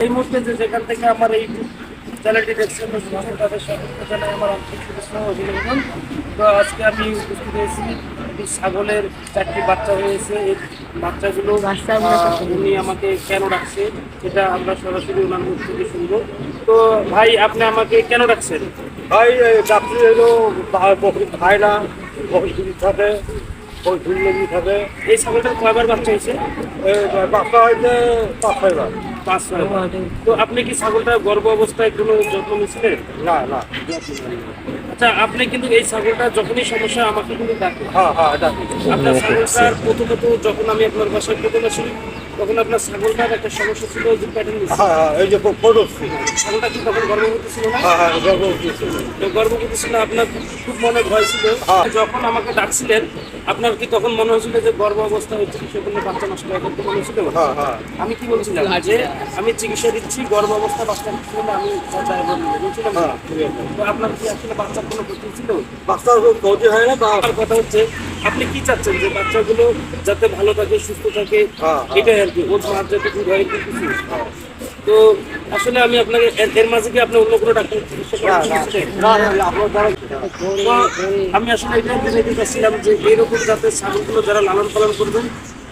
এই মুহূর্তে যেখান থেকে আমার এই চ্যানেলটি দেখছেন তাদের সকলকে জানাই আমার আন্তরিক শুভেচ্ছা ও অভিনন্দন। তো আজকে আমি উপস্থিত হয়েছি একটি ছাগলের 4টি বাচ্চা হয়েছে। এই বাচ্চাগুলো উনি আমাকে কেন রাখছে এটা আমরা সরাসরি ওনার মুখ থেকে শুনবো। তো ভাই, আপনি আমাকে কেন রাখছেন? ভাই চাকরি হলো ভাইরা বকরি থাকে, বকরি থাকে। এই ছাগলটার কয়বার বাচ্চা হয়েছে? বাচ্চা হয়েছে 5-6বার। 5-6বার। তো আপনি কি ছাগলটা গর্ভ অবস্থায় কোনো যত্ন নিয়েছিলেন? না না। আচ্ছা, আপনি কিন্তু এই ছাগলটা যখনই সমস্যা আমাকে কিন্তু ডাকেন। হ্যাঁ হ্যাঁ, এটা আপনার ছাগলটার প্রথমত যখন আমি আপনার বাসায় প্রথম আসি তখন আপনার ছাগলটার একটা সমস্যা ছিল যে প্যাটার্ন। হ্যাঁ হ্যাঁ, এই যে পড়ছি। ছাগলটা কি তখন গর্ভবতী ছিল না? হ্যাঁ হ্যাঁ, গর্ভবতী ছিল। তো গর্ভবতী ছিল, আপনার খুব মনে ভয় ছিল। যখন আমাকে ডাকছিলেন আপনার কি তখন মনে হয়েছিল যে গর্ভ অবস্থা হচ্ছে সেখানে বাচ্চা নষ্ট হয়ে করতে মনে হয়েছিল? হ্যাঁ হ্যাঁ, আমি কি বলছিলাম যে আমি চিকিৎসা দিচ্ছি, গর্ভ অবস্থা বাচ্চা হচ্ছে বলে আমি বলছিলাম। হ্যাঁ। তো আপনার কি আসলে বাচ্চার কোনো ক্ষতি ছিল? বাচ্চা ক্ষতি হয় না। আমার কথা হচ্ছে আপনি কি চাচ্ছেন যে বাচ্চাগুলো যাতে ভালো থাকে, সুস্থ থাকে, হ্যাঁ, এটাই আর কি, ওর মার যাতে দূর হয় কিছু। তো আসলে আমি আপনাকে এর মাঝে কি আপনি অন্য কোনো ডাক্তার চিকিৎসা করেন? তো আমি আসলে এটা জেনে চাচ্ছিলাম যে এইরকম যাতে ছাগলগুলো যারা লালন পালন করবেন,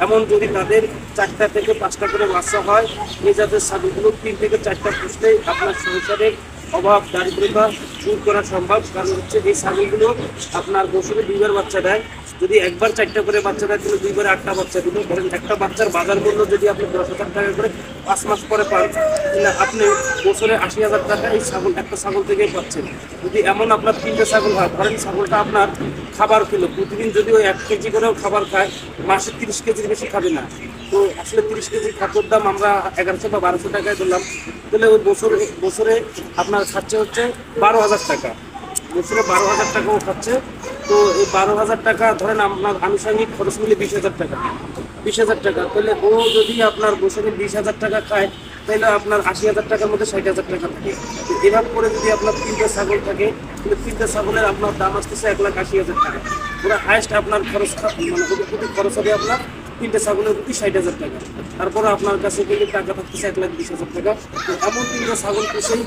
এমন যদি তাদের 4টা থেকে 5টা করে বাচ্চা হয়, এই জাতের ছাগলগুলো 3 থেকে 4টা পুষলেই আপনার সংসারের অভাব দারিদ্রতা দূর করা সম্ভব। কারণ হচ্ছে এই ছাগলগুলো আপনার বছরে 2বার বাচ্চা দেয়। যদি একবার 4টা করে বাচ্চা দেয় তাহলে 2বারে 8টা বাচ্চা দিল। ধরেন একটা বাচ্চার বাজার মূল্য যদি আপনি 10,000 টাকা করে 5 মাস পরে পান, তাহলে আপনি বছরে 80,000 টাকা এই ছাগল একটা ছাগল থেকেই পাচ্ছেন। যদি এমন আপনার 3টে ছাগল হয়, ধরেন ছাগলটা আপনার খাবার খেলো প্রতিদিন, যদি ওই 1 কেজি করেও খাবার খায়, মাসে 30 কেজির বেশি খাবে না। তো আসলে 30 কেজি খাদ্যর দাম আমরা 1100 বা 1200 টাকায় দিলাম, তাহলে ওই বছরে আপনার খাচ্ছে হচ্ছে 12,000 টাকা। বছরে 12,000 টাকাও খাচ্ছে। তো এই 12,000 টাকা ধরেন আপনার আনুষঙ্গিক খরচ মিলে 20,000 টাকা। 20,000 টাকা, তাহলে ও যদি আপনার বছরে 20,000 টাকা খায়, তাহলে আপনার 80,000 টাকার মধ্যে 60,000 টাকা থাকে। তো এভাবে করে যদি আপনার 3টে ছাগল থাকে, তাহলে 3টে ছাগলের আপনার দাম আসতেছে 1,80,000 টাকা। পুরো হাইস্ট আপনার খরচ মানে প্রতি খরচ হবে আপনার 3টে ছাগলের প্রতি 60,000 টাকা। তারপরে আপনার কাছে কিন্তু টাকা থাকতেছে 1,20,000 টাকা। তো এমন 3টে ছাগল পুষেই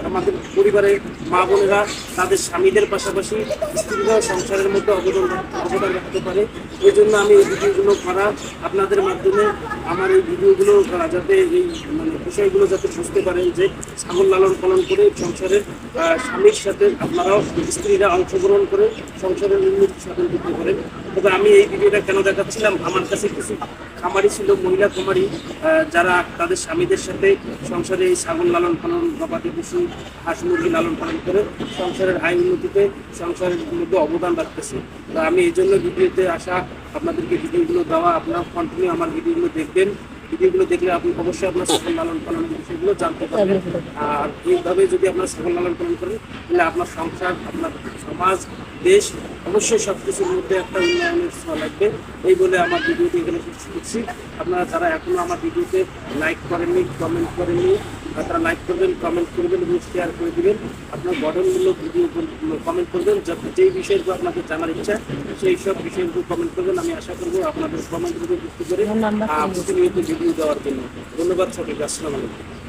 আমাদের পরিবারের মা বোনেরা তাদের স্বামীদের পাশাপাশি স্ত্রীরাও সংসারের মধ্যে অবদান রাখতে পারে। এই জন্য আমি এই ভিডিওগুলো করা, আপনাদের মাধ্যমে আমার এই ভিডিওগুলো যাতে এই মানে বিষয়গুলো যাতে বুঝতে পারেন যে ছাগল লালন পালন করে সংসারের স্বামীর সাথে আপনারাও স্ত্রীরা অংশগ্রহণ করে সংসারের উন্নতি সাধন করতে পারেন। তবে আমি এই ভিডিওটা কেন দেখাচ্ছিলাম, আমার কাছে কিছু খামারি ছিল, মহিলা খামারি, যারা তাদের স্বামীদের সাথে সংসারে এই ছাগল লালন পালন, গবাদি পশু, হাঁস মুরগি লালন পালন করে সংসারের আয় উন্নতিতে সংসারের মধ্যে অবদান রাখতেছে। তো আমি এই জন্য ভিডিওতে আসা, আপনাদেরকে ভিডিওগুলো দেওয়া, আপনারা কন্টিনিউ আমার ভিডিওগুলো দেখবেন। ভিডিওগুলো দেখলে আপনি অবশ্যই আপনার ছাগল লালন পালনের বিষয়গুলো জানতে পারবেন। আর এইভাবে যদি আপনার ছাগল লালন পালন করেন, তাহলে আপনার সংসার, আপনার সমাজ, দেশ অবশ্যই সব কিছুর মধ্যে একটা উন্নয়নের ছোঁয়া লাগবে। এই বলে আমার ভিডিওটি এখানে শেষ করছি। আপনারা যারা এখনও আমার ভিডিওতে লাইক করেননি, কমেন্ট করেননি, তারা লাইক করবেন, কমেন্ট করবেন এবং শেয়ার করে দেবেন। আপনার গঠনমূলক ভিডিও কমেন্ট করবেন, যেই বিষয়গুলো আপনাদের জানার ইচ্ছা সেই সব বিষয়গুলো কমেন্ট করবেন। আমি আশা করবো আপনাদের কমেন্টগুলো বুঝতে করে প্রতিনিয়ত ভিডিও দেওয়ার জন্য। ধন্যবাদ সবাইকে। আসসালামু আলাইকুম।